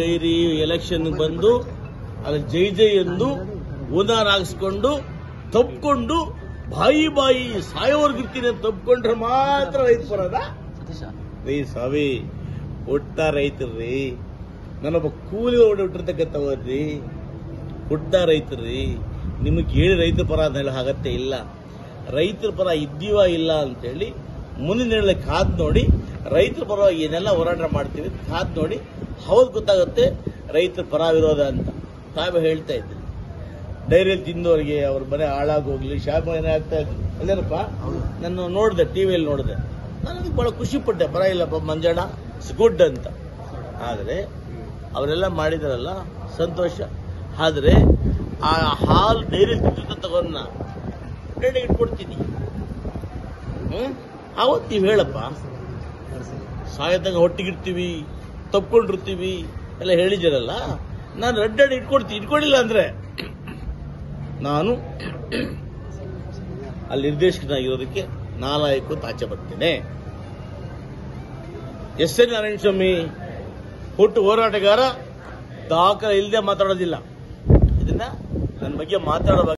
Dairy election ಬಂದು ಅಲ್ಲಿ ಜೈ ಜೈ ಎಂದು ಓನಾರ್ ಹಾಕಿಸ್ಕೊಂಡು ತಪ್ಪಿಕೊಂಡು ಬಾಯಿ ಸಾಯೋರ್ಗಿರ್ತೀನಿ ಅಂತ ತಪ್ಪಿಕೊಂಡ್ರೆ ಮಾತ್ರ ರೈತ ಬರೋದ ರೀ ಸ್ವಾಮಿ. ಹುಟ್ಟ ರೈತರ್ರಿ, ನಾನೊಬ್ಬ ಕೂಲಿ ಹೊಟ್ಟಿರ್ತಕ್ಕಂಥವ್ರಿ, ಹುಟ್ಟ ರೈತರ್ರಿ. ನಿಮಗೆ ಹೇಳಿ ರೈತರ ಪರ ಅಂತ ಹೇಳಿ ಆಗತ್ತೆ ಇಲ್ಲ. ರೈತರ ಪರ ಇದ್ದೀವ ಇಲ್ಲ ಅಂತೇಳಿ ಮುಂದಿನ ದಿನಗಳಲ್ಲಿ ಕಾದ್ ನೋಡಿ ರೈತರ ಪರವಾಗಿ ಏನೆಲ್ಲ ಹೋರಾಟ ಮಾಡ್ತೀವಿ ಕಾದ್ ನೋಡಿ ಹೌದು ಗೊತ್ತಾಗುತ್ತೆ ರೈತರ ಪರ ವಿರೋಧ ಅಂತ. ತಾವೇ ಹೇಳ್ತಾ ಇದ್ರಿ ಡೈರಿಯಲ್ಲಿ ತಿಂದವರಿಗೆ ಅವ್ರ ಮನೆ ಹಾಳಾಗೋಗ್ಲಿ, ಶಾಪ ಏನಾಗ್ತಾ ಇದ್ರು ಅಲ್ಲೇನಪ್ಪ. ನಾನು ನೋಡಿದೆ, ಟಿವಿಯಲ್ಲಿ ನೋಡಿದೆ, ನನಗೆ ಬಹಳ ಖುಷಿ ಪಟ್ಟೆ. ಪರ ಇಲ್ಲಪ್ಪ ಮಂಜಣ್ಣ, ಇಟ್ಸ್ ಗುಡ್ ಅಂತ. ಆದರೆ ಅವರೆಲ್ಲ ಮಾಡಿದಾರಲ್ಲ ಸಂತೋಷ. ಆದರೆ ಆ ಹಾಲು ಡೈರಿ ತಿಂತ ತಗೊಂಡ ಡೈರಿಗೆ ಇಟ್ಕೊಡ್ತೀನಿ. ಅವತ್ತು ನೀವು ಹೇಳಪ್ಪ, ಸಾಯತಂಗ ಹೊಟ್ಟಿಗಿರ್ತೀವಿ, ತಪ್ಕೊಂಡಿರ್ತೀವಿ ಎಲ್ಲ ಹೇಳಿದಿರಲ್ಲ. ನಾನು ರೆಡ್ ಡೈರಿ ಇಟ್ಕೊಡಿಲ್ಲ ಅಂದ್ರೆ ನಾನು ಅಲ್ಲಿ ನಿರ್ದೇಶಕನಾಗಿರೋದಕ್ಕೆ ನಾಲಾಯಕು ಆಚೆ ಬರ್ತೇನೆ. ಎಸ್ ಎನ್ ನಾರಾಯಣ ಸ್ವಾಮಿ ಹುಟ್ಟು ಹೋರಾಟಗಾರ, ದಾಖಲೆ ಇಲ್ಲದೆ ಮಾತಾಡೋದಿಲ್ಲ. ಇದನ್ನ ನನ್ನ ಬಗ್ಗೆ ಮಾತಾಡೋ